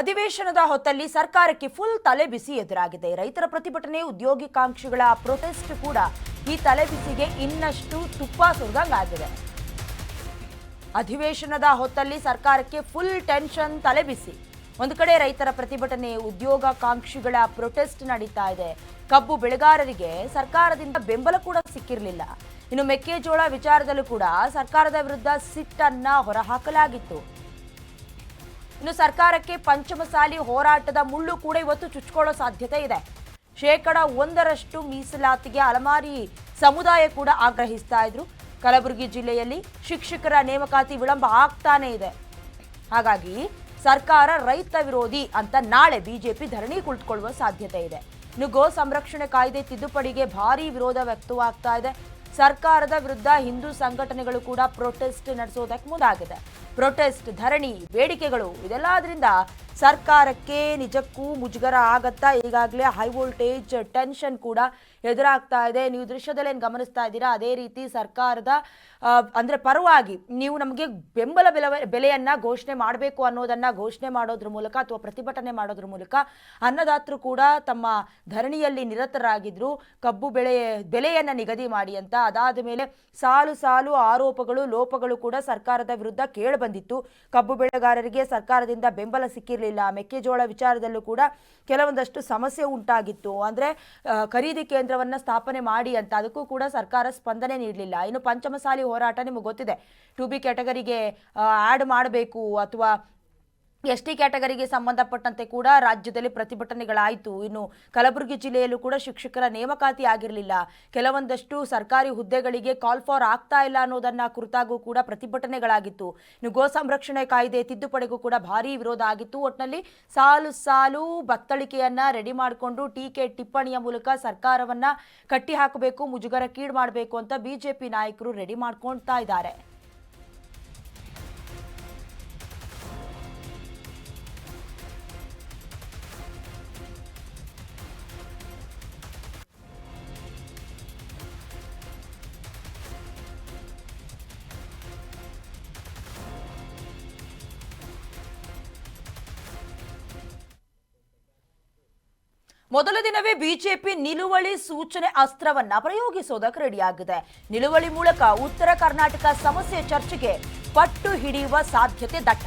ಅಧಿವೇಶನದ ಹೊತ್ತಲ್ಲಿ ಸರ್ಕಾರಕ್ಕೆ ಫುಲ್ ತಲೆಬಿಸಿ ಎದುರಾಗಿದೆ. ರೈತರ ಪ್ರತಿಭಟನೆ, ಉದ್ಯೋಗಿಕಾಂಕ್ಷಿಗಳ ಪ್ರೊಟೆಸ್ಟ್ ಕೂಡ ಈ ತಲೆಬಿಸಿಗೆ ಇನ್ನಷ್ಟು ತುಪ್ಪ ಸುರಿದಂಗಾಗಿದೆ. ಅಧಿವೇಶನದ ಹೊತ್ತಲ್ಲಿ ಸರ್ಕಾರಕ್ಕೆ ಫುಲ್ ಟೆನ್ಷನ್, ತಲೆಬಿಸಿ. ಒಂದು ಕಡೆ ರೈತರ ಪ್ರತಿಭಟನೆ, ಉದ್ಯೋಗಾಕಾಂಕ್ಷಿಗಳ ಪ್ರೊಟೆಸ್ಟ್ ನಡೀತಾ ಇದೆ. ಕಬ್ಬು ಬೆಳೆಗಾರರಿಗೆ ಸರ್ಕಾರದಿಂದ ಬೆಂಬಲ ಕೂಡ ಸಿಕ್ಕಿರಲಿಲ್ಲ. ಇನ್ನು ಮೆಕ್ಕೆಜೋಳ ವಿಚಾರದಲ್ಲೂ ಕೂಡ ಸರ್ಕಾರದ ವಿರುದ್ಧ ಸಿಟ್ಟನ್ನ ಹೊರಹಾಕಲಾಗಿತ್ತು. ಇನ್ನು ಸರ್ಕಾರಕ್ಕೆ ಪಂಚಮಸಾಲಿ ಹೋರಾಟದ ಮುಳ್ಳು ಕೂಡ ಇವತ್ತು ಚುಚ್ಚಿಕೊಳ್ಳೋ ಸಾಧ್ಯತೆ ಇದೆ. 1% ಮೀಸಲಾತಿಗೆ ಅಲಮಾರಿ ಸಮುದಾಯ ಕೂಡ ಆಗ್ರಹಿಸ್ತಾ ಇದ್ರು. ಕಲಬುರಗಿ ಜಿಲ್ಲೆಯಲ್ಲಿ ಶಿಕ್ಷಕರ ನೇಮಕಾತಿ ವಿಳಂಬ ಆಗ್ತಾನೆ ಇದೆ. ಹಾಗಾಗಿ ಸರ್ಕಾರ ರೈತ ವಿರೋಧಿ ಅಂತ ನಾಳೆ ಬಿಜೆಪಿ ಧರಣಿ ಕುಳಿತುಕೊಳ್ಳುವ ಸಾಧ್ಯತೆ ಇದೆ. ಇನ್ನು ಗೋ ಸಂರಕ್ಷಣೆ ಕಾಯ್ದೆ ತಿದ್ದುಪಡಿಗೆ ಭಾರೀ ವಿರೋಧ ವ್ಯಕ್ತವಾಗ್ತಾ ಇದೆ. ಸರ್ಕಾರದ ವಿರುದ್ಧ ಹಿಂದೂ ಸಂಘಟನೆಗಳು ಕೂಡ ಪ್ರೊಟೆಸ್ಟ್ ನಡೆಸೋದಕ್ಕೆ ಮುಂದಾಗಿದೆ. ಪ್ರೊಟೆಸ್ಟ್, ಧರಣಿ, ಬೇಡಿಕೆಗಳು ಇದೆಲ್ಲದರಿಂದ ಸರ್ಕಾರಕ್ಕೆ ನಿಜಕ್ಕೂ ಮುಜುಗರ ಆಗತ್ತಾ? ಈಗಾಗಲೇ ಹೈ ವೋಲ್ಟೇಜ್ ಟೆನ್ಷನ್ ಕೂಡ ಎದುರಾಗ್ತಾ ಇದೆ. ನೀವು ದೃಶ್ಯದಲ್ಲಿ ಏನು ಗಮನಿಸ್ತಾ ಇದ್ದೀರಾ, ಅದೇ ರೀತಿ ಸರ್ಕಾರದ ಅಂದರೆ ಪರವಾಗಿ ನೀವು ನಮಗೆ ಬೆಂಬಲ ಬೆಲೆಯನ್ನು ಘೋಷಣೆ ಮಾಡಬೇಕು ಅನ್ನೋದನ್ನು ಘೋಷಣೆ ಮಾಡೋದ್ರ ಮೂಲಕ ಅಥವಾ ಪ್ರತಿಭಟನೆ ಮಾಡೋದ್ರ ಮೂಲಕ ಅನ್ನದಾತರು ಕೂಡ ತಮ್ಮ ಧರಣಿಯಲ್ಲಿ ನಿರತರಾಗಿದ್ದರು. ಕಬ್ಬು ಬೆಲೆಯನ್ನು ನಿಗದಿ ಮಾಡಿ ಅಂತ. ಅದಾದ ಮೇಲೆ ಸಾಲು ಸಾಲು ಆರೋಪಗಳು, ಲೋಪಗಳು ಕೂಡ ಸರ್ಕಾರದ ವಿರುದ್ಧ ಕೇಳಿಬಂದಿತ್ತು. ಕಬ್ಬು ಬೆಳೆಗಾರರಿಗೆ ಸರ್ಕಾರದಿಂದ ಬೆಂಬಲ ಸಿಕ್ಕಿರಲಿಲ್ಲ. ಮೆಕ್ಕೆಜೋಳ ವಿಚಾರದಲ್ಲೂ ಕೂಡ ಕೆಲವೊಂದಷ್ಟು ಸಮಸ್ಯೆ ಉಂಟಾಗಿತ್ತು. ಅಂದರೆ ಖರೀದಿ ಕೇಂದ್ರವನ್ನು ಸ್ಥಾಪನೆ ಮಾಡಿ ಅಂತ, ಅದಕ್ಕೂ ಕೂಡ ಸರ್ಕಾರ ಸ್ಪಂದನೆ ನೀಡಲಿಲ್ಲ. ಇನ್ನು ಪಂಚಮಸಾಲಿ ಹೋರಾಟ ನಿಮಗೆ ಗೊತ್ತಿದೆ. 2B ಕ್ಯಾಟಗರಿಗೆ ಆ್ಯಡ್ ಮಾಡಬೇಕು ಅಥವಾ ST ಕ್ಯಾಟಗರಿಗೆ ಸಂಬಂಧಪಟ್ಟಂತೆ ಕೂಡ ರಾಜ್ಯದಲ್ಲಿ ಪ್ರತಿಭಟನೆಗಳಾಯಿತು. ಇನ್ನು ಕಲಬುರಗಿ ಜಿಲ್ಲೆಯಲ್ಲೂ ಕೂಡ ಶಿಕ್ಷಕರ ನೇಮಕಾತಿ ಆಗಿರಲಿಲ್ಲ. ಕೆಲವೊಂದಷ್ಟು ಸರ್ಕಾರಿ ಹುದ್ದೆಗಳಿಗೆ ಕಾಲ್ ಫಾರ್ ಆಗ್ತಾ ಇಲ್ಲ ಅನ್ನೋದನ್ನ ಕುರಿತಾಗೂ ಕೂಡ ಪ್ರತಿಭಟನೆಗಳಾಗಿತ್ತು. ಇನ್ನು ಗೋ ಸಂರಕ್ಷಣೆ ಕಾಯ್ದೆ ತಿದ್ದುಪಡಿಗೂ ಕೂಡ ಭಾರೀ ವಿರೋಧ ಆಗಿತ್ತು. ಒಟ್ಟಿನಲ್ಲಿ ಸಾಲು ಸಾಲು ಬತ್ತಳಿಕೆಯನ್ನ ರೆಡಿ ಮಾಡಿಕೊಂಡು ಟೀಕೆ ಟಿಪ್ಪಣಿಯ ಮೂಲಕ ಸರ್ಕಾರವನ್ನ ಕಟ್ಟಿ ಹಾಕಬೇಕು, ಮುಜುಗರಕ್ಕೀಡು ಮಾಡಬೇಕು ಅಂತ ಬಿಜೆಪಿ ನಾಯಕರು ರೆಡಿ ಮಾಡ್ಕೊಳ್ತಾ ಇದ್ದಾರೆ. ಮೊದಲ ದಿನವೇ ಬಿಜೆಪಿ ನಿಲುವಳಿ ಸೂಚನೆ ಅಸ್ತ್ರವನ್ನ ಪ್ರಯೋಗಿಸೋದಕ್ಕೆ ರೆಡಿಯಾಗಿದೆ. ನಿಲುವಳಿ ಮೂಲಕ ಉತ್ತರ ಕರ್ನಾಟಕ ಸಮಸ್ಯೆ ಚರ್ಚೆಗೆ ಪಟ್ಟು ಹಿಡಿಯುವ ಸಾಧ್ಯತೆ ದಟ್ಟ.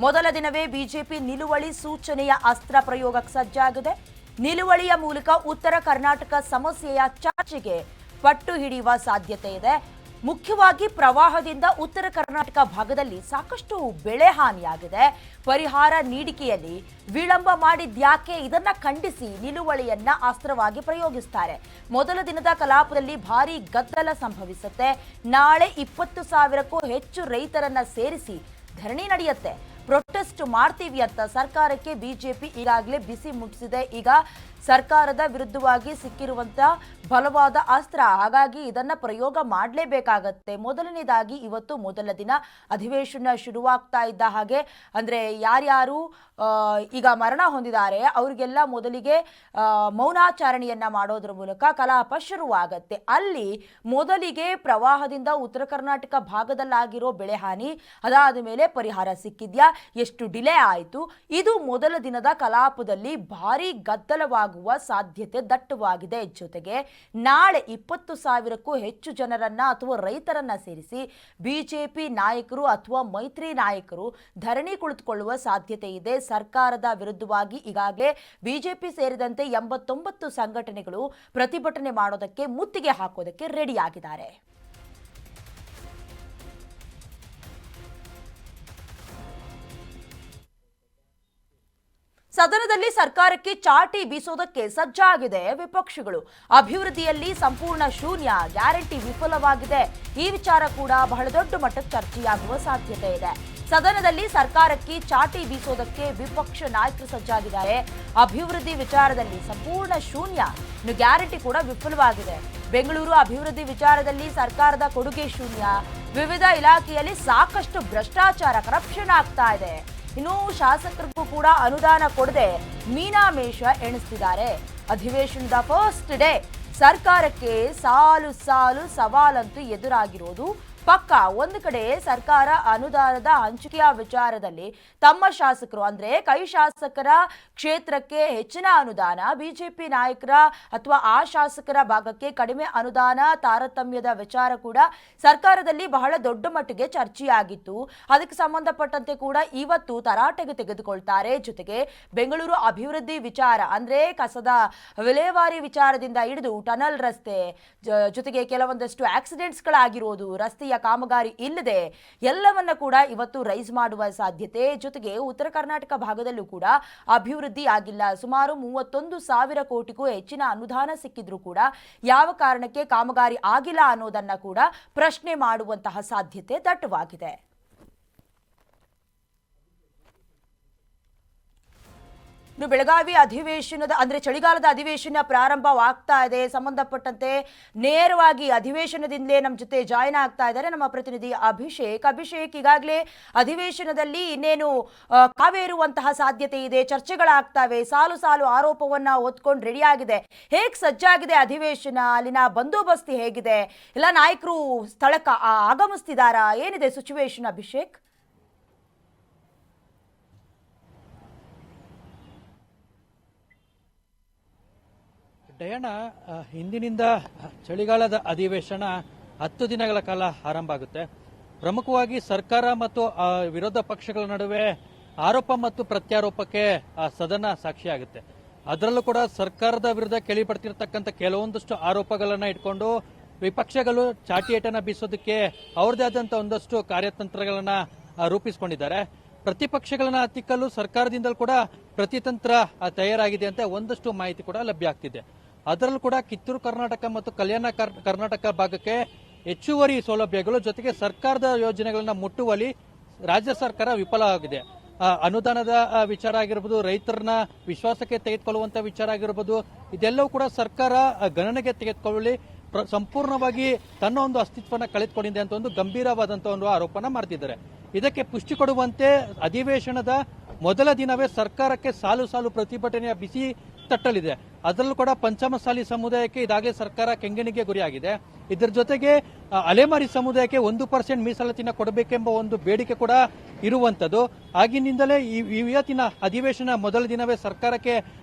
ಮೊದಲ ದಿನವೇ ಬಿಜೆಪಿ ನಿಲುವಳಿ ಸೂಚನೆಯ ಅಸ್ತ್ರ ಪ್ರಯೋಗಕ್ಕೆ ಸಜ್ಜಾಗಿದೆ. ನಿಲುವಳಿಯ ಮೂಲಕ ಉತ್ತರ ಕರ್ನಾಟಕ ಸಮಸ್ಯೆಯ ಚರ್ಚೆಗೆ ಪಟ್ಟು ಹಿಡಿಯುವ ಸಾಧ್ಯತೆ ಇದೆ. ಮುಖ್ಯವಾಗಿ ಪ್ರವಾಹದಿಂದ ಉತ್ತರ ಕರ್ನಾಟಕ ಭಾಗದಲ್ಲಿ ಸಾಕಷ್ಟು ಬೆಳೆ ಹಾನಿಯಾಗಿದೆ. ಪರಿಹಾರ ನೀಡಿಕೆಯಲ್ಲಿ ವಿಳಂಬ ಮಾಡಿದ್ಯಾಕೆ? ಇದನ್ನ ಖಂಡಿಸಿ ನಿಲುವಳಿಯನ್ನ ಅಸ್ತ್ರವಾಗಿ ಪ್ರಯೋಗಿಸ್ತಾರೆ. ಮೊದಲ ದಿನದ ಕಲಾಪದಲ್ಲಿ ಭಾರೀ ಗದ್ದಲ ಸಂಭವಿಸುತ್ತೆ. ನಾಳೆ 20,000ಕ್ಕೂ ಹೆಚ್ಚು ರೈತರನ್ನ ಸೇರಿಸಿ ಧರಣಿ ನಡೆಯುತ್ತೆ. ಪ್ರೊಟೆಸ್ಟ್ ಮಾಡ್ತೀವಿ ಅಂತ ಸರ್ಕಾರಕ್ಕೆ ಬಿಜೆಪಿ ಈಗಾಗಲೇ ಬಿಸಿ ಮುಟ್ಟಿಸಿದೆ. ಈಗ ಸರ್ಕಾರದ ವಿರುದ್ಧವಾಗಿ ಸಿಕ್ಕಿರುವಂತ ಬಲವಾದ ಅಸ್ತ್ರ. ಹಾಗಾಗಿ ಇದನ್ನ ಪ್ರಯೋಗ ಮಾಡಲೇಬೇಕಾಗತ್ತೆ. ಮೊದಲನೇದಾಗಿ ಇವತ್ತು ಮೊದಲ ದಿನ ಅಧಿವೇಶನ ಶುರುವಾಗ್ತಾ ಇದ್ದ ಹಾಗೆ, ಅಂದ್ರೆ ಯಾರ್ಯಾರು ಈಗ ಮರಣ ಹೊಂದಿದ್ದಾರೆ ಅವರಿಗೆಲ್ಲ ಮೊದಲಿಗೆ ಮೌನಾಚರಣೆಯನ್ನ ಮಾಡೋದ್ರ ಮೂಲಕ ಕಲಾಪ ಶುರುವಾಗತ್ತೆ. ಅಲ್ಲಿ ಮೊದಲಿಗೆ ಪ್ರವಾಹದಿಂದ ಉತ್ತರ ಕರ್ನಾಟಕ ಭಾಗದಲ್ಲಾಗಿರೋ ಬೆಳೆ ಹಾನಿ, ಅದಾದ ಮೇಲೆ ಪರಿಹಾರ ಸಿಕ್ಕಿದ್ಯಾ, ಎಷ್ಟು ಡಿಲೇ ಆಯಿತು, ಇದು ಮೊದಲ ದಿನದ ಕಲಾಪದಲ್ಲಿ ಭಾರೀ ಗದ್ದಲವಾಗುವ ಸಾಧ್ಯತೆ ದಟ್ಟವಾಗಿದೆ. ಜೊತೆಗೆ ನಾಳೆ 20,000ಕ್ಕೂ ಹೆಚ್ಚು ಜನರನ್ನ ಅಥವಾ ರೈತರನ್ನ ಸೇರಿಸಿ ಬಿಜೆಪಿ ನಾಯಕರು ಅಥವಾ ಮೈತ್ರಿ ನಾಯಕರು ಧರಣಿ ಕುಳಿತುಕೊಳ್ಳುವ ಸಾಧ್ಯತೆ ಇದೆ. ಸರ್ಕಾರದ ವಿರುದ್ಧವಾಗಿ ಈಗಾಗಲೇ ಬಿಜೆಪಿ ಸೇರಿದಂತೆ 89 ಸಂಘಟನೆಗಳು ಪ್ರತಿಭಟನೆ ಮಾಡೋದಕ್ಕೆ, ಮುತ್ತಿಗೆ ಹಾಕೋದಕ್ಕೆ ರೆಡಿಯಾಗಿದ್ದಾರೆ. ಸದನದಲ್ಲಿ ಸರ್ಕಾರಕ್ಕೆ ಚಾಟಿ ಬೀಸೋದಕ್ಕೆ ಸಜ್ಜಾಗಿದೆ ವಿಪಕ್ಷಗಳು. ಅಭಿವೃದ್ಧಿಯಲ್ಲಿ ಸಂಪೂರ್ಣ ಶೂನ್ಯ, ಗ್ಯಾರಂಟಿ ವಿಫಲವಾಗಿದೆ. ಈ ವಿಚಾರ ಕೂಡ ಬಹಳ ದೊಡ್ಡ ಮಟ್ಟದ ಚರ್ಚೆಯಾಗುವ ಸಾಧ್ಯತೆ ಇದೆ. ಸದನದಲ್ಲಿ ಸರ್ಕಾರಕ್ಕೆ ಚಾಟಿ ಬೀಸೋದಕ್ಕೆ ವಿಪಕ್ಷ ನಾಯಕರು ಸಜ್ಜಾಗಿದ್ದಾರೆ. ಅಭಿವೃದ್ಧಿ ವಿಚಾರದಲ್ಲಿ ಸಂಪೂರ್ಣ ಶೂನ್ಯ, ಇನ್ನು ಗ್ಯಾರಂಟಿ ಕೂಡ ವಿಫಲವಾಗಿದೆ. ಬೆಂಗಳೂರು ಅಭಿವೃದ್ಧಿ ವಿಚಾರದಲ್ಲಿ ಸರ್ಕಾರದ ಕೊಡುಗೆ ಶೂನ್ಯ. ವಿವಿಧ ಇಲಾಖೆಯಲ್ಲಿ ಸಾಕಷ್ಟು ಭ್ರಷ್ಟಾಚಾರ, ಕರಪ್ಷನ್ ಆಗ್ತಾ ಇದೆ. ಇನ್ನು ಶಾಸಕರಿಗೂ ಕೂಡ ಅನುದಾನ ಕೊಡದೆ ಮೀನಾಮೇಷ ಎಣಿಸ್ತಿದ್ದಾರೆ. ಅಧಿವೇಶನದ ಫಸ್ಟ್ ಡೇ ಸರ್ಕಾರಕ್ಕೆ ಸಾಲು ಸಾಲು ಸವಾಲಂತೂ ಎದುರಾಗಿರೋದು ಪಕ್ಕ ಒಂದು ಕಡೆ ಸರ್ಕಾರ ಅನುದಾನದ ಹಂಚಿಕೆಯ ವಿಚಾರದಲ್ಲಿ ತಮ್ಮ ಶಾಸಕರು ಅಂದ್ರೆ ಕೈ ಶಾಸಕರ ಕ್ಷೇತ್ರಕ್ಕೆ ಹೆಚ್ಚಿನ ಅನುದಾನ, ಬಿಜೆಪಿ ನಾಯಕರ ಅಥವಾ ಆ ಶಾಸಕರ ಭಾಗಕ್ಕೆ ಕಡಿಮೆ ಅನುದಾನ ತಾರತಮ್ಯದ ವಿಚಾರ ಕೂಡ ಸರ್ಕಾರದಲ್ಲಿ ಬಹಳ ದೊಡ್ಡ ಮಟ್ಟಿಗೆ ಚರ್ಚೆಯಾಗಿತ್ತು. ಅದಕ್ಕೆ ಸಂಬಂಧಪಟ್ಟಂತೆ ಕೂಡ ಇವತ್ತು ತರಾಟೆಗೆ ತೆಗೆದುಕೊಳ್ತಾರೆ. ಜೊತೆಗೆ ಬೆಂಗಳೂರು ಅಭಿವೃದ್ಧಿ ವಿಚಾರ ಅಂದ್ರೆ ಕಸದ ವಿಲೇವಾರಿ ವಿಚಾರದಿಂದ ಹಿಡಿದು ಟನಲ್ ರಸ್ತೆ, ಜೊತೆಗೆ ಕೆಲವೊಂದಷ್ಟು ಆಕ್ಸಿಡೆಂಟ್ಸ್ಗಳಾಗಿರೋದು, ರಸ್ತೆಯ ಕಾಮಗಾರಿ ಇಲ್ಲದೆ ಎಲ್ಲವನ್ನ ಕೂಡ ಇವತ್ತು ರೈಸ್ ಮಾಡುವ ಸಾಧ್ಯತೆ. ಜೊತೆಗೆ ಉತ್ತರ ಕರ್ನಾಟಕ ಭಾಗದಲ್ಲೂ ಕೂಡ ಅಭಿವೃದ್ಧಿ ಆಗಿಲ್ಲ. ಸುಮಾರು 31,000 ಕೋಟಿಗೂ ಹೆಚ್ಚಿನ ಅನುದಾನ ಸಿಕ್ಕಿದ್ರೂ ಕೂಡ ಯಾವ ಕಾರಣಕ್ಕೆ ಕಾಮಗಾರಿ ಆಗಿಲ್ಲ ಅನ್ನೋದನ್ನ ಕೂಡ ಪ್ರಶ್ನೆ ಮಾಡುವಂತಹ ಸಾಧ್ಯತೆ ದಟ್ಟವಾಗಿದೆ. ಇನ್ನು ಬೆಳಗಾವಿ ಅಧಿವೇಶನದ ಅಂದ್ರೆ ಚಳಿಗಾಲದ ಅಧಿವೇಶನ ಪ್ರಾರಂಭವಾಗ್ತಾ ಇದೆ. ಸಂಬಂಧಪಟ್ಟಂತೆ ನೇರವಾಗಿ ಅಧಿವೇಶನದಿಂದಲೇ ನಮ್ಮ ಜೊತೆ ಜಾಯ್ನ್ ಆಗ್ತಾ ಇದ್ದಾರೆ ನಮ್ಮ ಪ್ರತಿನಿಧಿ ಅಭಿಷೇಕ್. ಈಗಾಗಲೇ ಅಧಿವೇಶನದಲ್ಲಿ ಇನ್ನೇನು ಕಾವೇರುವಂತಹ ಸಾಧ್ಯತೆ ಇದೆ, ಚರ್ಚೆಗಳಾಗ್ತವೆ, ಸಾಲು ಸಾಲು ಆರೋಪವನ್ನ ಹೊತ್ಕೊಂಡು ರೆಡಿ ಆಗಿದೆ. ಹೇಗೆ ಸಜ್ಜಾಗಿದೆ ಅಧಿವೇಶನ? ಅಲ್ಲಿನ ಬಂದೋಬಸ್ತಿ ಹೇಗಿದೆ? ಎಲ್ಲ ನಾಯಕರು ಸ್ಥಳಕ್ಕೆ ಆಗಮಿಸ್ತಿದಾರಾ? ಏನಿದೆ ಸಿಚುವೇಶನ್ ಅಭಿಷೇಕ್? ಡಯಣ, ಇಂದಿನಿಂದ ಚಳಿಗಾಲದ ಅಧಿವೇಶನ 10 ದಿನಗಳ ಕಾಲ ಆರಂಭ ಆಗುತ್ತೆ. ಪ್ರಮುಖವಾಗಿ ಸರ್ಕಾರ ಮತ್ತು ವಿರೋಧ ಪಕ್ಷಗಳ ನಡುವೆ ಆರೋಪ ಮತ್ತು ಪ್ರತ್ಯಾರೋಪಕ್ಕೆ ಸದನ ಸಾಕ್ಷಿಯಾಗುತ್ತೆ. ಅದರಲ್ಲೂ ಕೂಡ ಸರ್ಕಾರದ ವಿರುದ್ಧ ಕೇಳಿಬರ್ತಿರ್ತಕ್ಕಂಥ ಕೆಲವೊಂದಷ್ಟು ಆರೋಪಗಳನ್ನ ಇಟ್ಕೊಂಡು ವಿಪಕ್ಷಗಳು ಚಾಟಿಯೇಟನ್ನ ಬೀಸೋದಕ್ಕೆ ಅವ್ರದೇ ಆದಂತ ಒಂದಷ್ಟು ಕಾರ್ಯತಂತ್ರಗಳನ್ನ ರೂಪಿಸಿಕೊಂಡಿದ್ದಾರೆ. ಪ್ರತಿಪಕ್ಷಗಳನ್ನ ಹತ್ತಿಕ್ಕಲು ಸರ್ಕಾರದಿಂದಲೂ ಕೂಡ ಪ್ರತಿತಂತ್ರ ತಯಾರಾಗಿದೆ ಅಂತ ಒಂದಷ್ಟು ಮಾಹಿತಿ ಕೂಡ ಲಭ್ಯ ಆಗ್ತಿದೆ. ಅದರಲ್ಲೂ ಕೂಡ ಕಿತ್ತೂರು ಕರ್ನಾಟಕ ಮತ್ತು ಕಲ್ಯಾಣ ಕರ್ನಾಟಕ ಭಾಗಕ್ಕೆ ಹೆಚ್ಚುವರಿ ಸೌಲಭ್ಯಗಳು ಜೊತೆಗೆ ಸರ್ಕಾರದ ಯೋಜನೆಗಳನ್ನ ಮುಟ್ಟುವಲ್ಲಿ ರಾಜ್ಯ ಸರ್ಕಾರ ವಿಫಲವಾಗಿದೆ. ಅನುದಾನದ ವಿಚಾರ ಆಗಿರ್ಬೋದು, ರೈತರನ್ನ ವಿಶ್ವಾಸಕ್ಕೆ ತೆಗೆದುಕೊಳ್ಳುವಂತ ವಿಚಾರ ಆಗಿರ್ಬೋದು, ಇದೆಲ್ಲವೂ ಕೂಡ ಸರ್ಕಾರ ಗಣನೆಗೆ ತೆಗೆದುಕೊಳ್ಳಿ ಸಂಪೂರ್ಣವಾಗಿ ತನ್ನ ಒಂದು ಅಸ್ತಿತ್ವನ ಕಳೆದುಕೊಂಡಿದೆ ಅಂತ ಒಂದು ಗಂಭೀರವಾದಂತಹ ಒಂದು ಆರೋಪನ ಮಾಡ್ತಿದ್ದಾರೆ. ಇದಕ್ಕೆ ಪುಷ್ಟಿ ಕೊಡುವಂತೆ ಅಧಿವೇಶನದ ಮೊದಲ ದಿನವೇ ಸರ್ಕಾರಕ್ಕೆ ಸಾಲು ಸಾಲು ಪ್ರತಿಭಟನೆಯ ಬಿಸಿ ತಟ್ಟಲಿದೆ. ಅದರಲ್ಲೂ ಕೂಡ ಪಂಚಮಸಾಲಿ ಸಮುದಾಯಕ್ಕೆ ಇದಾಗಲೇ ಸರ್ಕಾರ ಕೆಂಗಣಿಗೆ ಗುರಿಯಾಗಿದೆ. ಇದರ ಜೊತೆಗೆ ಅಲೆಮಾರಿ ಸಮುದಾಯಕ್ಕೆ 1% ಮೀಸಲಾತಿನ ಕೊಡಬೇಕೆಂಬ ಒಂದು ಬೇಡಿಕೆ ಕೂಡ ಇರುವಂತದ್ದು. ಆಗಿನಿಂದಲೇ ಇವತ್ತಿನ ಅಧಿವೇಶನ ಮೊದಲ ದಿನವೇ ಸರ್ಕಾರಕ್ಕೆ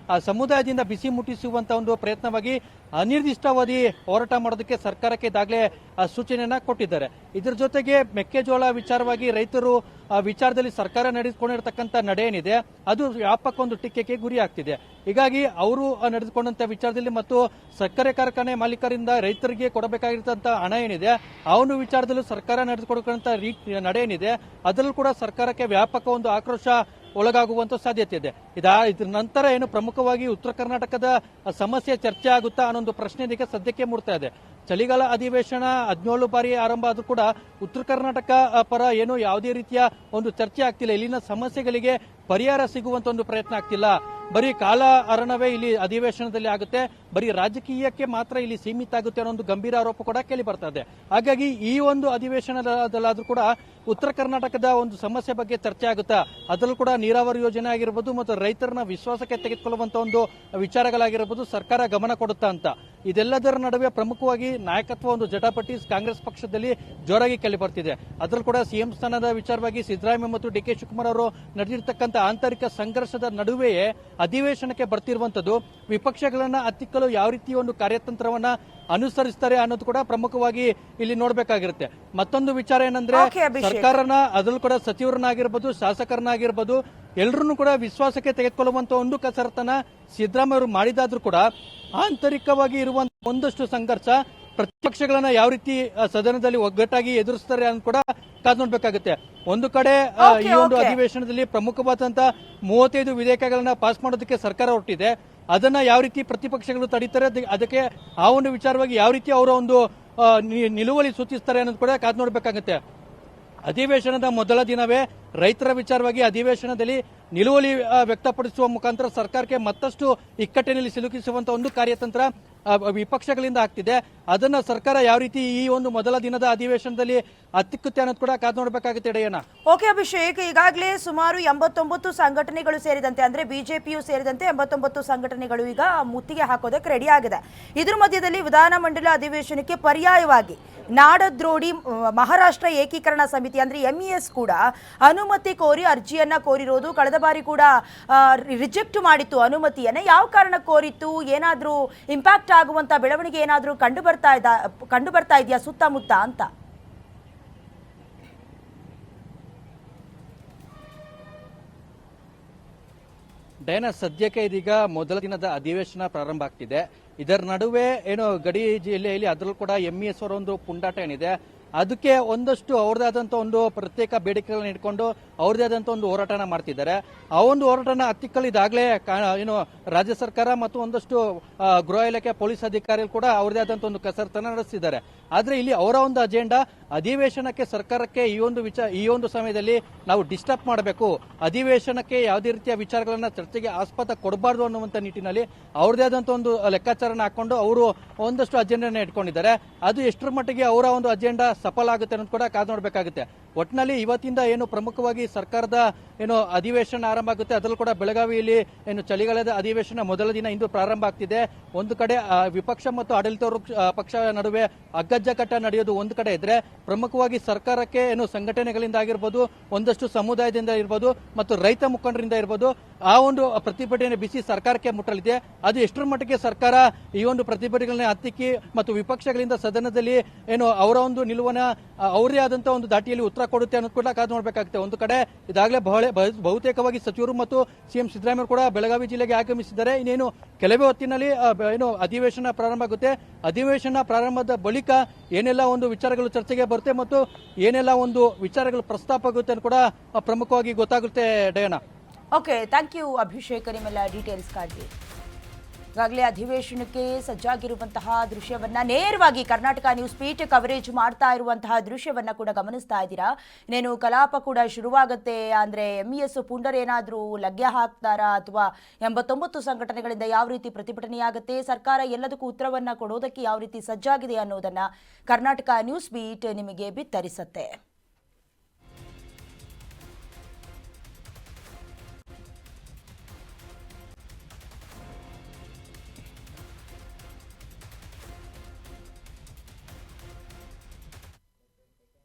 ಸಮುದಾಯದಿಂದ ಬಿಸಿ ಮುಟ್ಟಿಸುವಂತ ಒಂದು ಪ್ರಯತ್ನವಾಗಿ ಅನಿರ್ದಿಷ್ಟಾವಧಿ ಹೋರಾಟ ಮಾಡೋದಕ್ಕೆ ಸರ್ಕಾರಕ್ಕೆ ಇದಾಗಲೇ ಸೂಚನೆಯನ್ನ ಕೊಟ್ಟಿದ್ದಾರೆ. ಇದರ ಜೊತೆಗೆ ಮೆಕ್ಕೆಜೋಳ ವಿಚಾರವಾಗಿ ರೈತರು ವಿಚಾರದಲ್ಲಿ ಸರ್ಕಾರ ನಡೆದುಕೊಂಡಿರತಕ್ಕಂಥ ನಡೆ ಏನಿದೆ ಅದು ವ್ಯಾಪಕ ಒಂದು ಟೀಕೆಗೆ ಗುರಿ ಆಗ್ತಿದೆ. ಹೀಗಾಗಿ ಅವರು ನಡೆದುಕೊಂಡಂತ ವಿಚಾರದಲ್ಲಿ ಮತ್ತು ಸಕ್ಕರೆ ಕಾರ್ಖಾನೆ ಮಾಲೀಕರಿಂದ ರೈತರಿಗೆ ಕೊಡಬೇಕಾಗಿರ್ತಂತ ಹಣ ಏನಿದೆ ಅವನು ವಿಚಾರದಲ್ಲೂ ಸರ್ಕಾರ ನಡೆದುಕೊಳ್ಳುವಂತ ನಡೆ ಏನಿದೆ ಅದರಲ್ಲೂ ಕೂಡ ಸರ್ಕಾರಕ್ಕೆ ವ್ಯಾಪಕ ಒಂದು ಆಕ್ರೋಶ ಒಳಗಾಗುವಂತ ಸಾಧ್ಯತೆ ಇದೆ. ಇದ್ರ ನಂತರ ಏನು ಪ್ರಮುಖವಾಗಿ ಉತ್ತರ ಕರ್ನಾಟಕದ ಸಮಸ್ಯೆ ಚರ್ಚೆ ಆಗುತ್ತಾ ಅನ್ನೊಂದು ಪ್ರಶ್ನೆ ಇದಕ್ಕೆ ಸದ್ಯಕ್ಕೆ ಮೂಡ್ತಾ ಇದೆ. ಚಳಿಗಾಲ ಅಧಿವೇಶನ 17 ಬಾರಿ ಆರಂಭ ಆದ್ರೂ ಕೂಡ ಉತ್ತರ ಕರ್ನಾಟಕ ಪರ ಏನು ಯಾವುದೇ ರೀತಿಯ ಒಂದು ಚರ್ಚೆ ಆಗ್ತಿಲ್ಲ. ಇಲ್ಲಿನ ಸಮಸ್ಯೆಗಳಿಗೆ ಪರಿಹಾರ ಸಿಗುವಂತ ಒಂದು ಪ್ರಯತ್ನ ಆಗ್ತಿಲ್ಲ. ಬರೀ ಕಾಲ ಹರಣವೇ ಇಲ್ಲಿ ಅಧಿವೇಶನದಲ್ಲಿ ಆಗುತ್ತೆ, ಬರೀ ರಾಜಕೀಯಕ್ಕೆ ಮಾತ್ರ ಇಲ್ಲಿ ಸೀಮಿತ ಆಗುತ್ತೆ ಅನ್ನೋ ಒಂದು ಗಂಭೀರ ಆರೋಪ ಕೂಡ ಕೇಳಿ ಬರ್ತಾ ಇದೆ. ಹಾಗಾಗಿ ಈ ಒಂದು ಅಧಿವೇಶನದಲ್ಲಾದ್ರೂ ಕೂಡ ಉತ್ತರ ಕರ್ನಾಟಕದ ಒಂದು ಸಮಸ್ಯೆ ಬಗ್ಗೆ ಚರ್ಚೆ ಆಗುತ್ತಾ, ಅದರಲ್ಲೂ ಕೂಡ ನೀರಾವರಿ ಯೋಜನೆ ಆಗಿರ್ಬೋದು ಮತ್ತು ರೈತರನ್ನ ವಿಶ್ವಾಸಕ್ಕೆ ತೆಗೆದುಕೊಳ್ಳುವಂತ ಒಂದು ವಿಚಾರಗಳಾಗಿರ್ಬೋದು ಸರ್ಕಾರ ಗಮನ ಕೊಡುತ್ತಾ ಅಂತ. ಇದೆಲ್ಲದರ ನಡುವೆ ಪ್ರಮುಖವಾಗಿ ನಾಯಕತ್ವ ಒಂದು ಜಟಾಪಟಿ ಕಾಂಗ್ರೆಸ್ ಪಕ್ಷದಲ್ಲಿ ಜೋರಾಗಿ ಕೇಳಿ ಬರ್ತಿದೆ. ಅದರಲ್ಲೂ ಕೂಡ ಸಿಎಂ ಸ್ಥಾನದ ವಿಚಾರವಾಗಿ ಸಿದ್ದರಾಮಯ್ಯ ಮತ್ತು ಡಿ.ಕೆ. ಶಿವಕುಮಾರ್ ಅವರು ನಡೆದಿರ್ತಕ್ಕಂಥ ಆಂತರಿಕ ಸಂಘರ್ಷದ ನಡುವೆಯೇ ಅಧಿವೇಶನಕ್ಕೆ ಬರ್ತಿರುವಂತದ್ದು. ವಿಪಕ್ಷಗಳನ್ನ ಹತ್ತಿಕ್ಕಲು ಯಾವ ರೀತಿಯ ಒಂದು ಕಾರ್ಯತಂತ್ರವನ್ನ ಅನುಸರಿಸುತ್ತಾರೆ ಅನ್ನೋದು ಕೂಡ ಪ್ರಮುಖವಾಗಿ ಇಲ್ಲಿ ನೋಡಬೇಕಾಗಿರುತ್ತೆ. ಮತ್ತೊಂದು ವಿಚಾರ ಏನಂದ್ರೆ ಸರ್ಕಾರನ ಅದರಲ್ಲೂ ಕೂಡ ಸಚಿವರನ್ನಾಗಿರ್ಬೋದು ಶಾಸಕರನ್ನಾಗಿರ್ಬೋದು ಎಲ್ಲರನ್ನೂ ಕೂಡ ವಿಶ್ವಾಸಕ್ಕೆ ತೆಗೆದುಕೊಳ್ಳುವಂತ ಒಂದು ಕಸರತ್ತನ್ನ ಸಿದ್ದರಾಮಯ್ಯ ಅವರು ಮಾಡಿದಾದ್ರೂ ಕೂಡ ಆಂತರಿಕವಾಗಿ ಇರುವಂತಹ ಒಂದಷ್ಟು ಸಂಘರ್ಷ ಪ್ರತಿಪಕ್ಷಗಳನ್ನ ಯಾವ ರೀತಿ ಸದನದಲ್ಲಿ ಒಗ್ಗಟ್ಟಾಗಿ ಎದುರಿಸ್ತಾರೆ ಅಂತ ಕೂಡ ಕಾದು ನೋಡ್ಬೇಕಾಗುತ್ತೆ. ಒಂದು ಕಡೆ ಈ ಒಂದು ಅಧಿವೇಶನದಲ್ಲಿ ಪ್ರಮುಖವಾದಂತಹ 35 ವಿಧೇಯಕಗಳನ್ನ ಪಾಸ್ ಮಾಡೋದಕ್ಕೆ ಸರ್ಕಾರ ಹೊರಟಿದೆ. ಅದನ್ನ ಯಾವ ರೀತಿ ಪ್ರತಿಪಕ್ಷಗಳು ತಡೀತಾರೆ, ಅದಕ್ಕೆ ಆ ಒಂದು ವಿಚಾರವಾಗಿ ಯಾವ ರೀತಿ ಅವರ ಒಂದು ನಿಲುವಳಿ ಸೂಚಿಸ್ತಾರೆ ಅನ್ನೋದು ಕೂಡ ಕಾದು ನೋಡ್ಬೇಕಾಗುತ್ತೆ. ಅಧಿವೇಶನದ ಮೊದಲ ದಿನವೇ ರೈತರ ವಿಚಾರವಾಗಿ ಅಧಿವೇಶನದಲ್ಲಿ ನಿಲುವಳಿ ವ್ಯಕ್ತಪಡಿಸುವ ಮುಖಾಂತರ ಸರ್ಕಾರಕ್ಕೆ ಮತ್ತಷ್ಟು ಇಕ್ಕಟ್ಟಿನಲ್ಲಿ ಸಿಲುಕಿಸುವಂತ ಒಂದು ಕಾರ್ಯತಂತ್ರ ವಿಪಕ್ಷಗಳಿಂದ ಆಗ್ತಿದೆ. ಅದನ್ನ ಸರ್ಕಾರ ಯಾವ ರೀತಿ ಈ ಒಂದು ಮೊದಲ ದಿನದ ಅಧಿವೇಶನದಲ್ಲಿ ಹತ್ತಿಕ್ಕುತ್ತೆ ಅನ್ನೋದು ಕೂಡ ಕಾದು ನೋಡಬೇಕಾಗುತ್ತೆ ಡಯನ. ಓಕೆ ಅಭಿಷೇಕ್, ಈಗಾಗಲೇ ಸುಮಾರು 89 ಸಂಘಟನೆಗಳು ಸೇರಿದಂತೆ ಅಂದ್ರೆ ಬಿಜೆಪಿಯು ಸೇರಿದಂತೆ 89 ಸಂಘಟನೆಗಳು ಈಗ ಮುತ್ತಿಗೆ ಹಾಕೋದಕ್ಕೆ ರೆಡಿ ಆಗಿದೆ. ಇದ್ರ ಮಧ್ಯದಲ್ಲಿ ವಿಧಾನಮಂಡಲ ಅಧಿವೇಶನಕ್ಕೆ ಪರ್ಯಾಯವಾಗಿ ನಾಡದ್ರೋಡಿ ಮಹಾರಾಷ್ಟ್ರ ಏಕೀಕರಣ ಸಮಿತಿ ಅಂದ್ರೆ MES ಕೂಡ ಅನುಮತಿ ಕೋರಿ ಅರ್ಜಿಯನ್ನ ಕೋರಿರೋದು. ಕಳೆದ ಬಾರಿ ಕೂಡ ರಿಜೆಕ್ಟ್ ಮಾಡಿತ್ತು ಅನುಮತಿಯನ್ನ. ಯಾವ ಕಾರಣ ಕೋರಿತ್ತು? ಏನಾದ್ರೂ ಇಂಪ್ಯಾಕ್ಟ್ ಆಗುವಂತ ಬೆಳವಣಿಗೆ ಏನಾದ್ರೂ ಕಂಡು ಬರ್ತಾ ಇದೆಯಾ ಸುತ್ತಮುತ್ತ ಅಂತ? ಡಯನ, ಸದ್ಯಕ್ಕೆ ಇದೀಗ ಮೊದಲ ದಿನದ ಅಧಿವೇಶನ ಪ್ರಾರಂಭ ಆಗ್ತಿದೆ. ಇದರ ನಡುವೆ ಏನು ಗಡಿ ಜಿಲ್ಲೆಯಲ್ಲಿ ಅದರಲ್ಲೂ ಕೂಡ MES ಅವರ ಒಂದು ಪುಂಡಾಟ ಏನಿದೆ, ಅದಕ್ಕೆ ಒಂದಷ್ಟು ಅವ್ರದೇ ಆದಂತ ಒಂದು ಪ್ರತ್ಯೇಕ ಬೇಡಿಕೆಗಳನ್ನ ಇಟ್ಕೊಂಡು ಅವ್ರದೇ ಆದಂತ ಒಂದು ಹೋರಾಟನ ಮಾಡ್ತಿದ್ದಾರೆ. ಆ ಒಂದು ಹೋರಾಟನ ಹತ್ತಿಕ್ಕಲು ಇದಾಗಲೇ ಏನು ರಾಜ್ಯ ಸರ್ಕಾರ ಮತ್ತು ಒಂದಷ್ಟು ಗೃಹ ಇಲಾಖೆ ಪೊಲೀಸ್ ಅಧಿಕಾರಿಗಳು ಕೂಡ ಅವ್ರದೇ ಆದಂತ ಒಂದು ಕಸರತ್ತನ್ನ ನಡೆಸಿದ್ದಾರೆ. ಆದ್ರೆ ಇಲ್ಲಿ ಅವರ ಒಂದು ಅಜೆಂಡಾ ಅಧಿವೇಶನಕ್ಕೆ ಸರ್ಕಾರಕ್ಕೆ ಈ ಒಂದು ಸಮಯದಲ್ಲಿ ನಾವು ಡಿಸ್ಟರ್ಬ್ ಮಾಡಬೇಕು, ಅಧಿವೇಶನಕ್ಕೆ ಯಾವುದೇ ರೀತಿಯ ವಿಚಾರಗಳನ್ನ ಚರ್ಚೆಗೆ ಆಸ್ಪದ ಕೊಡಬಾರ್ದು ಅನ್ನುವಂತ ನಿಟ್ಟಿನಲ್ಲಿ ಅವ್ರದೇ ಆದಂತ ಒಂದು ಲೆಕ್ಕಾಚಾರನ ಹಾಕೊಂಡು ಅವರು ಒಂದಷ್ಟು ಅಜೆಂಡಾನ ಇಟ್ಕೊಂಡಿದ್ದಾರೆ. ಅದು ಎಷ್ಟರ ಮಟ್ಟಿಗೆ ಅವರ ಒಂದು ಅಜೆಂಡಾ ಸಫಲ ಆಗುತ್ತೆ ಅನ್ನೋದು ಕೂಡ ಕಾದು ನೋಡಬೇಕಾಗುತ್ತೆ. ಒಟ್ಟಿನಲ್ಲಿ ಇವತ್ತಿಂದ ಏನು ಪ್ರಮುಖವಾಗಿ ಸರ್ಕಾರದ ಏನು ಅಧಿವೇಶನ ಆರಂಭ ಆಗುತ್ತೆ, ಅದರಲ್ಲೂ ಕೂಡ ಬೆಳಗಾವಿಯಲ್ಲಿ ಏನು ಚಳಿಗಾಲದ ಅಧಿವೇಶನ ಮೊದಲ ದಿನ ಇಂದು ಪ್ರಾರಂಭ ಆಗ್ತಿದೆ. ಒಂದು ಕಡೆ ವಿಪಕ್ಷ ಮತ್ತು ಆಡಳಿತ ಪಕ್ಷ ನಡುವೆ ಅಗ್ಗಜ್ಜಕಟ್ಟ ನಡೆಯೋದು ಒಂದು ಕಡೆ ಇದ್ರೆ, ಪ್ರಮುಖವಾಗಿ ಸರ್ಕಾರಕ್ಕೆ ಏನು ಸಂಘಟನೆಗಳಿಂದ ಆಗಿರ್ಬೋದು, ಒಂದಷ್ಟು ಸಮುದಾಯದಿಂದ ಇರ್ಬೋದು ಮತ್ತು ರೈತ ಮುಖಂಡರಿಂದ ಇರ್ಬೋದು, ಆ ಒಂದು ಪ್ರತಿಭಟನೆ ಬಿಸಿ ಸರ್ಕಾರಕ್ಕೆ ಮುಟ್ಟಲಿದೆ. ಅದು ಎಷ್ಟರ ಮಟ್ಟಿಗೆ ಸರ್ಕಾರ ಈ ಒಂದು ಪ್ರತಿಭಟನೆಗಳನ್ನ ಹತ್ತಿಕ್ಕಿ ಮತ್ತು ವಿಪಕ್ಷಗಳಿಂದ ಸದನದಲ್ಲಿ ಏನು ಅವರ ಒಂದು ನಿಲುವನ್ನ ಅವರೇ ಆದಂತಹ ಒಂದು ದಾಟಿಯಲ್ಲಿ ಉತ್ತರ ಕೊಡುತ್ತೆ ಅನ್ನೋದು ಕೂಡ ಕಾದು ನೋಡಬೇಕಾಗುತ್ತೆ. ಒಂದು ಕಡೆ ಇದಾಗಲೇ ಬಹುತೇಕವಾಗಿ ಸಚಿವರು ಮತ್ತು CM ಸಿದ್ದರಾಮಯ್ಯ ಕೂಡ ಬೆಳಗಾವಿ ಜಿಲ್ಲೆಗೆ ಆಗಮಿಸಿದ್ದಾರೆ. ಇನ್ನೇನು ಕೆಲವೇ ಹೊತ್ತಿನಲ್ಲಿ ಏನು ಅಧಿವೇಶನ ಪ್ರಾರಂಭ ಆಗುತ್ತೆ. ಅಧಿವೇಶನ ಪ್ರಾರಂಭದ ಬಳಿಕ ಏನೆಲ್ಲ ಒಂದು ವಿಚಾರಗಳು ಚರ್ಚೆಗೆ ಬರುತ್ತೆ ಮತ್ತು ಏನೆಲ್ಲ ಒಂದು ವಿಚಾರಗಳು ಪ್ರಸ್ತಾಪ ಆಗುತ್ತೆ ಅಂತ ಕೂಡ ಪ್ರಮುಖವಾಗಿ ಗೊತ್ತಾಗುತ್ತೆ ಡಯನ. ಓಕೆ, ಥ್ಯಾಂಕ್ ಯು ಅಭಿಷೇಕ್, ನಿಮ್ಮೆಲ್ಲ ಡೀಟೇಲ್ಸ್ಗಾಗಿ. ಈಗಾಗಲೇ ಅಧಿವೇಶನಕ್ಕೆ ಸಜ್ಜಾಗಿರುವಂತಹ ದೃಶ್ಯವನ್ನ ನೇರವಾಗಿ ಕರ್ನಾಟಕ ನ್ಯೂಸ್ ಪೀಠ ಕವರೇಜ್ ಮಾಡ್ತಾ ಇರುವಂತಹ ದೃಶ್ಯವನ್ನ ಕೂಡ ಗಮನಿಸ್ತಾ ಇದ್ದೀರಾ. ಇನ್ನೇನು ಕಲಾಪ ಕೂಡ ಶುರುವಾಗುತ್ತೆ ಅಂದ್ರೆ MES ಪುಂಡರ್ ಏನಾದರೂ ಲಗ್ಗೆ ಹಾಕ್ತಾರಾ ಅಥವಾ 89 ಸಂಘಟನೆಗಳಿಂದ ಯಾವ ರೀತಿ ಪ್ರತಿಭಟನೆಯಾಗುತ್ತೆ, ಸರ್ಕಾರ ಎಲ್ಲದಕ್ಕೂ ಉತ್ತರವನ್ನ ಕೊಡೋದಕ್ಕೆ ಯಾವ ರೀತಿ ಸಜ್ಜಾಗಿದೆ ಅನ್ನೋದನ್ನ ಕರ್ನಾಟಕ ನ್ಯೂಸ್ ಬೀಟ್ ನಿಮಗೆ ಬಿತ್ತರಿಸುತ್ತೆ.